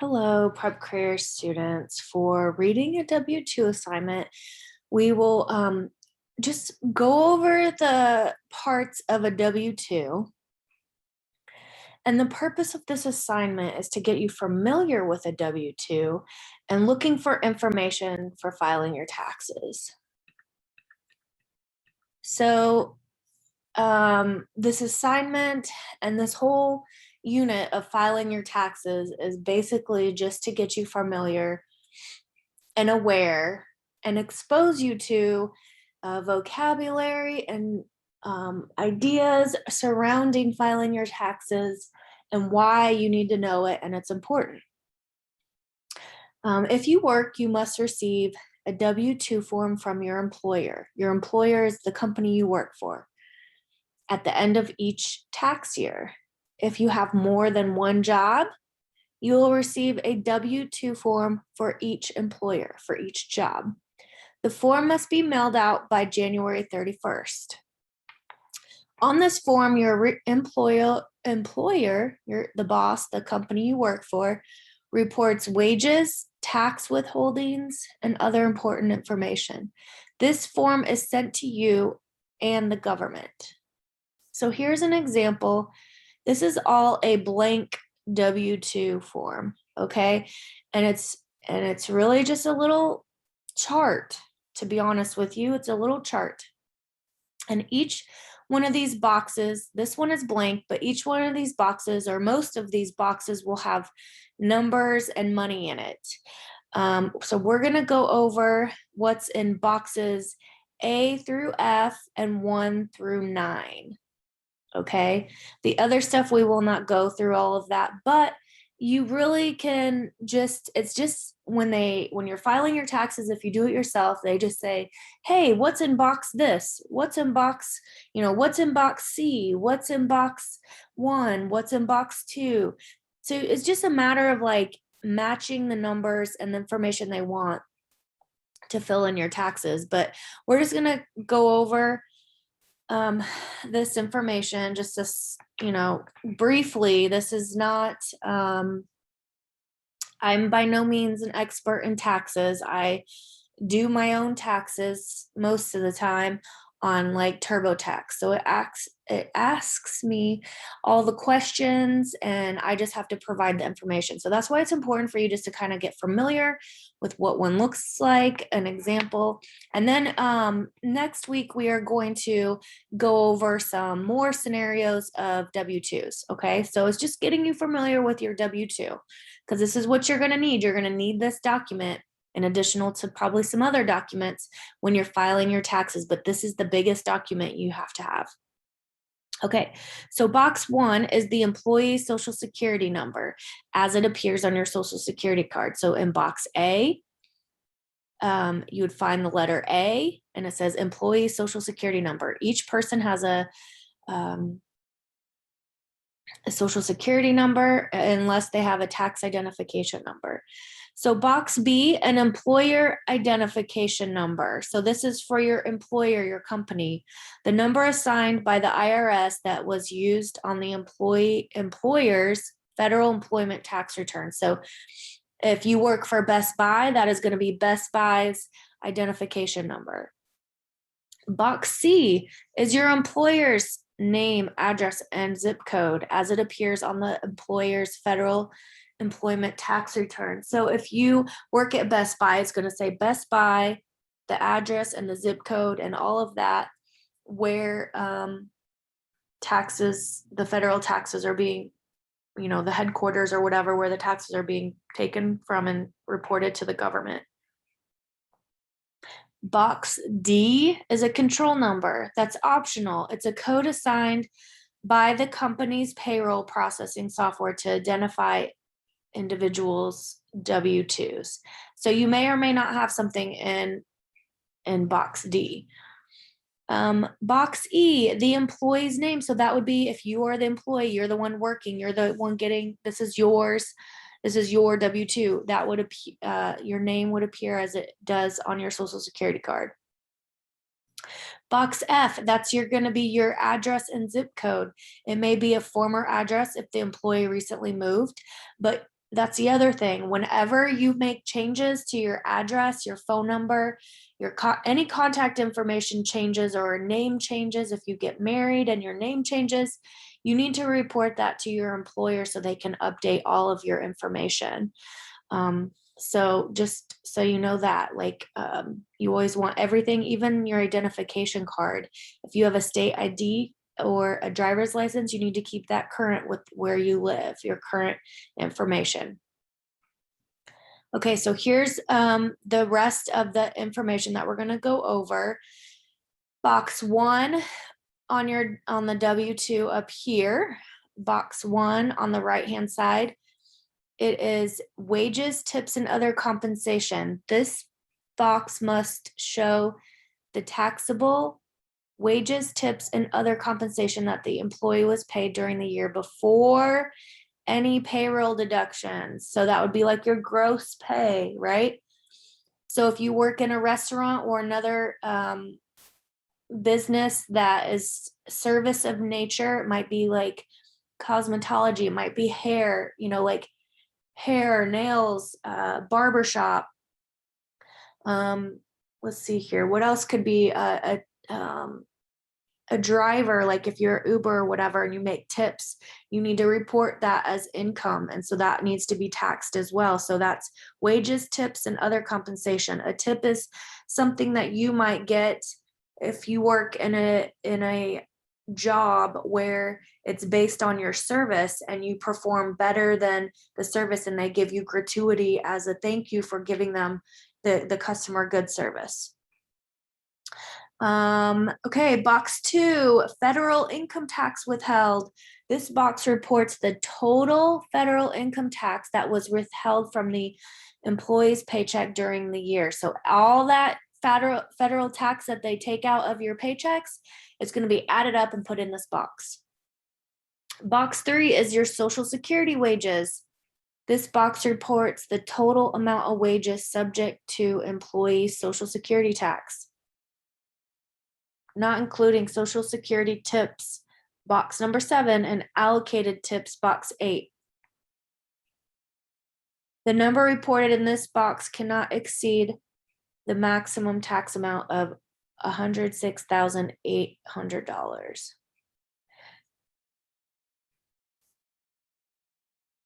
Hello, prep career students. For reading a W-2 assignment, we will just go over the parts of a W-2. And the purpose of this assignment is to get you familiar with a W-2 and looking for information for filing your taxes. So this assignment and this whole unit of filing your taxes is basically just to get you familiar and aware and expose you to vocabulary and ideas surrounding filing your taxes and why you need to know it and it's important. If you work, you must receive a W-2 form from your employer. Your employer is the company you work for at the end of each tax year. If you have more than one job, you will receive a W-2 form for each employer, for each job. The form must be mailed out by January 31st. On this form, your employer, the boss, the company you work for, reports wages, tax withholdings, and other important information. This form is sent to you and the government. So here's an example. This is all a blank W-2 form, okay? And it's really just a little chart, to be honest with you. It's a little chart. And each one of these boxes, this one is blank, but each one of these boxes, or most of these boxes, will have numbers and money in it. So we're going to go over what's in boxes A through F and 1 through 9. Okay, the other stuff we will not go through all of that, but you really can it's just when you're filing your taxes, if you do it yourself, they just say, hey, what's in box this, what's in box, what's in box C, what's in box 1, what's in box 2. So it's just a matter of like matching the numbers and the information they want to fill in your taxes. But we're just going to go over this information just briefly. This is not, I'm by no means an expert in taxes. I do my own taxes most of the time on like TurboTax. So it asks me all the questions and I just have to provide the information. So that's why it's important for you just to kind of get familiar with what one looks like, an example. And then next week we are going to go over some more scenarios of W-2s. Okay, so it's just getting you familiar with your W-2 because this is what you're going to need. You're going to need this document in addition to probably some other documents when you're filing your taxes, but this is the biggest document you have to have. Okay, so box 1 is the employee social security number as it appears on your social security card. So in box A, you would find the letter A and it says employee social security number. Each person has a social security number unless they have a tax identification number. So box B, an employer identification number. So this is for your employer, your company. The number assigned by the IRS that was used on the employer's federal employment tax return. So if you work for Best Buy, that is going to be Best Buy's identification number. Box C is your employer's name, address, and zip code as it appears on the employer's federal employment tax return. So if you work at Best Buy, it's going to say Best Buy, the address and the zip code and all of that, where taxes, the federal taxes are being, the headquarters or whatever, where the taxes are being taken from and reported to the government. Box D is a control number that's optional. It's a code assigned by the company's payroll processing software to identify individuals' W-2s. So you may or may not have something in box D. Box E, the employee's name. So that would be if you are the employee, you're the one working, you're the one getting, this is yours. This is your W-2. That would appear, your name would appear as it does on your social security card. Box F, that's going to be your address and zip code. It may be a former address if the employee recently moved, but that's the other thing. Whenever you make changes to your address, your phone number, your any contact information changes or name changes, if you get married and your name changes, you need to report that to your employer so they can update all of your information. So just so you know that, like, you always want everything, even your identification card. If you have a state ID or a driver's license, you need to keep that current with where you live, your current information. Okay, so here's the rest of the information that we're going to go over. Box 1 on the W-2 up here, box 1 on the right hand side, it is wages, tips, and other compensation. This box must show the taxable wages, tips, and other compensation that the employee was paid during the year before any payroll deductions. So that would be like your gross pay, right? So if you work in a restaurant or another business that is service of nature, it might be like cosmetology, it might be hair, like hair, nails, barbershop. Let's see here. What else could be a driver? Like if you're Uber or whatever and you make tips, you need to report that as income. And so that needs to be taxed as well. So that's wages, tips, and other compensation. A tip is something that you might get if you work in a job where it's based on your service and you perform better than the service and they give you gratuity as a thank you for giving them the customer good service. Okay, box 2, federal income tax withheld. This box reports the total federal income tax that was withheld from the employee's paycheck during the year. So all that federal tax that they take out of your paychecks, it's going to be added up and put in this box. Box 3 is your Social Security wages. This box reports the total amount of wages subject to employee Social Security tax, not including Social Security tips, box number 7, and allocated tips, box 8. The number reported in this box cannot exceed the maximum tax amount of $106,800.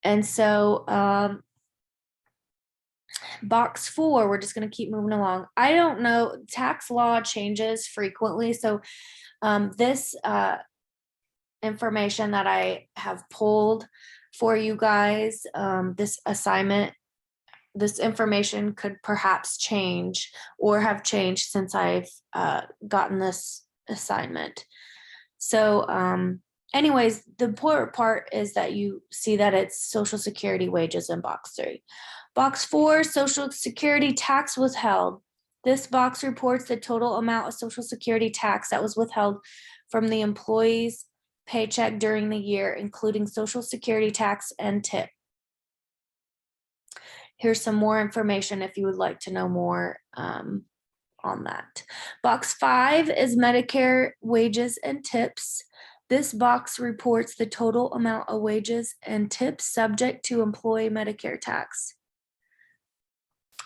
And so box 4, we're just going to keep moving along. I don't know, tax law changes frequently. So this information that I have pulled for you guys, this assignment, this information could perhaps change or have changed since I've gotten this assignment. So anyways, the important part is that you see that it's Social Security wages in box 3. Box 4, Social Security tax withheld. This box reports the total amount of Social Security tax that was withheld from the employee's paycheck during the year, including Social Security tax and tip. Here's some more information if you would like to know more on that. Box 5 is Medicare wages and tips. This box reports the total amount of wages and tips subject to employee Medicare tax.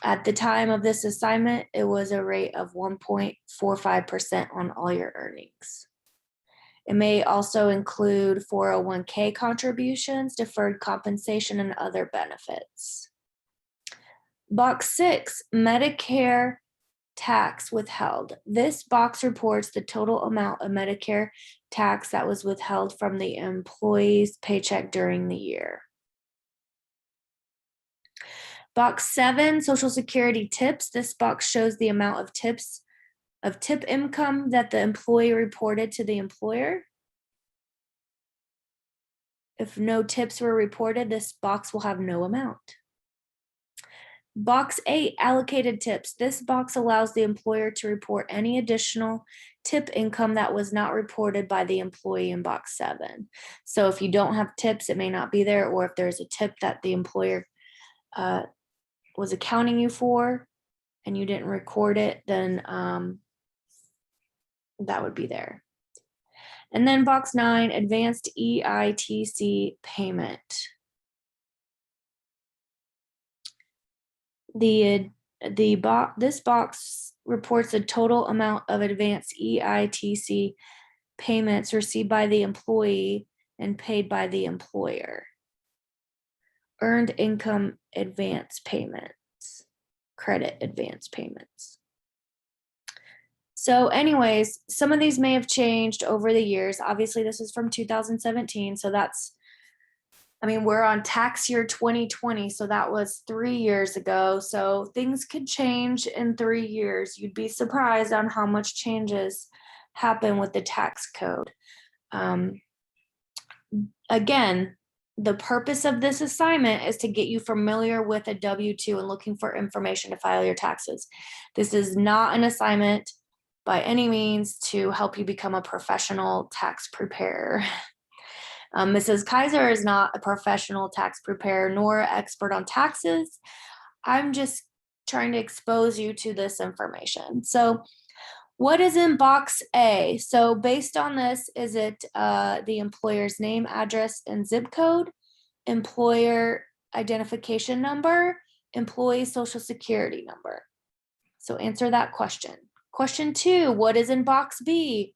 At the time of this assignment, it was a rate of 1.45% on all your earnings. It may also include 401k contributions, deferred compensation, and other benefits. Box 6, Medicare tax withheld. This box reports the total amount of Medicare tax that was withheld from the employee's paycheck during the year. Box 7, Social Security tips. This box shows the amount of tip income that the employee reported to the employer. If no tips were reported, this box will have no amount. Box 8, allocated tips. This box allows the employer to report any additional tip income that was not reported by the employee in box 7. So if you don't have tips, it may not be there, or if there's a tip that the employer was accounting you for and you didn't record it, then that would be there. And then box 9, advanced EITC payment. This box reports the total amount of advanced EITC payments received by the employee and paid by the employer. Earned income advance payments, credit advance payments. So anyways, some of these may have changed over the years. Obviously, this is from 2017. So we're on tax year 2020. So that was 3 years ago. So things could change in 3 years. You'd be surprised on how much changes happen with the tax code. Again, the purpose of this assignment is to get you familiar with a W-2 and looking for information to file your taxes. This is not an assignment by any means to help you become a professional tax preparer. Mrs. Kaiser is not a professional tax preparer nor expert on taxes. I'm just trying to expose you to this information. So what is in box A? So based on this, is it the employer's name, address, and zip code, employer identification number, employee social security number? So answer that question. Question 2, what is in box B?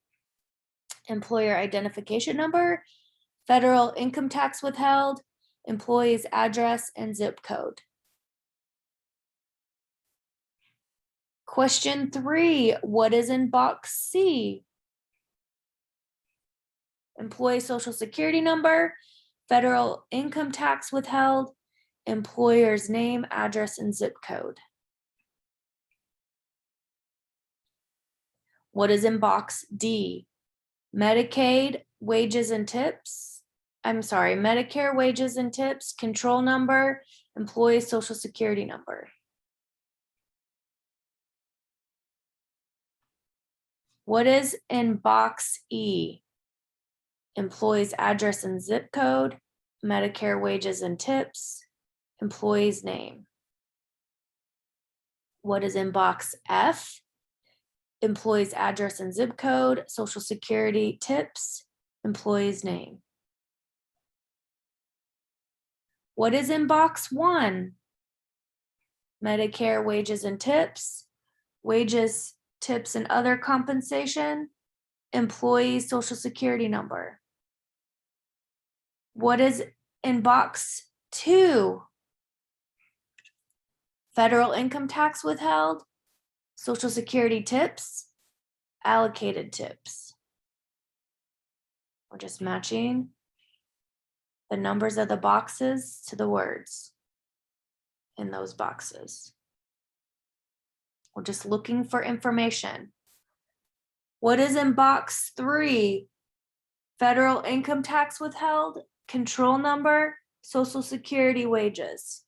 Employer identification number, federal income tax withheld, employee's address, and zip code. Question 3, what is in box C? Employee social security number, federal income tax withheld, employer's name, address, and zip code. What is in box D? Medicaid wages and tips. Medicare wages and tips, control number, employee social security number. What is in box E? Employee's address and zip code, Medicare wages and tips, employee's name. What is in box F? Employee's address and zip code, social security, tips, employee's name. What is in box 1? Medicare wages and tips, wages, tips, and other compensation, employee social security number. What is in box 2? Federal income tax withheld, social security tips, allocated tips. We're just matching the numbers of the boxes to the words in those boxes. We're just looking for information. What is in box 3? Federal income tax withheld, control number, social security wages.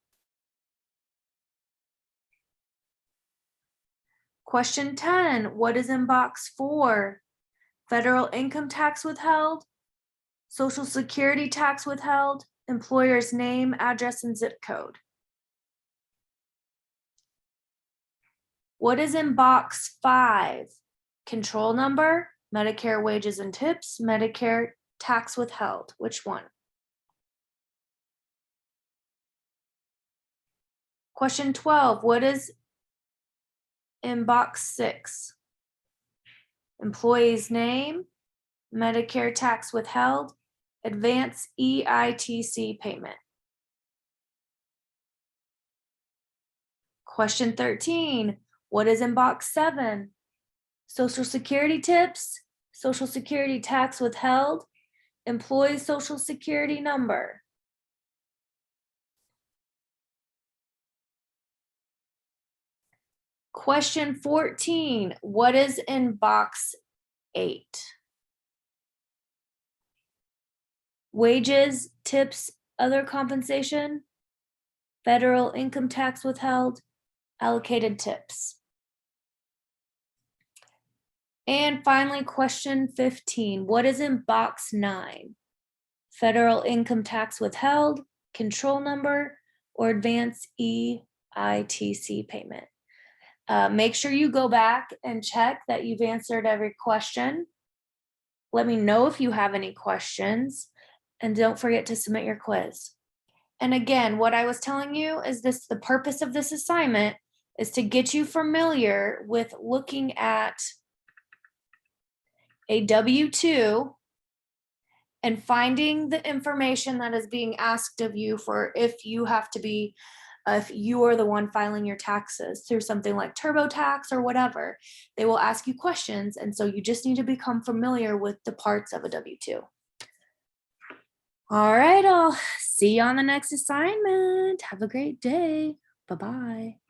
Question 10, what is in box 4? Federal income tax withheld, social security tax withheld, employer's name, address, and zip code. What is in box 5? Control number, Medicare wages and tips, Medicare tax withheld. Which one? Question 12, what is in box 6? Employee's name, Medicare tax withheld, advance EITC payment. Question 13, what is in box 7? Social security tips, social security tax withheld, employee social security number. Question 14, what is in box 8? Wages, tips, other compensation, federal income tax withheld, allocated tips. And finally, question 15, what is in box 9? Federal income tax withheld, control number, or advance EITC payment. Make sure you go back and check that you've answered every question. Let me know if you have any questions, and don't forget to submit your quiz. And again, what I was telling you is this, the purpose of this assignment is to get you familiar with looking at a W-2 and finding the information that is being asked of you for if you have to be, if you are the one filing your taxes through something like TurboTax or whatever, they will ask you questions. And so you just need to become familiar with the parts of a W-2. All right, I'll see you on the next assignment. Have a great day. Bye-bye.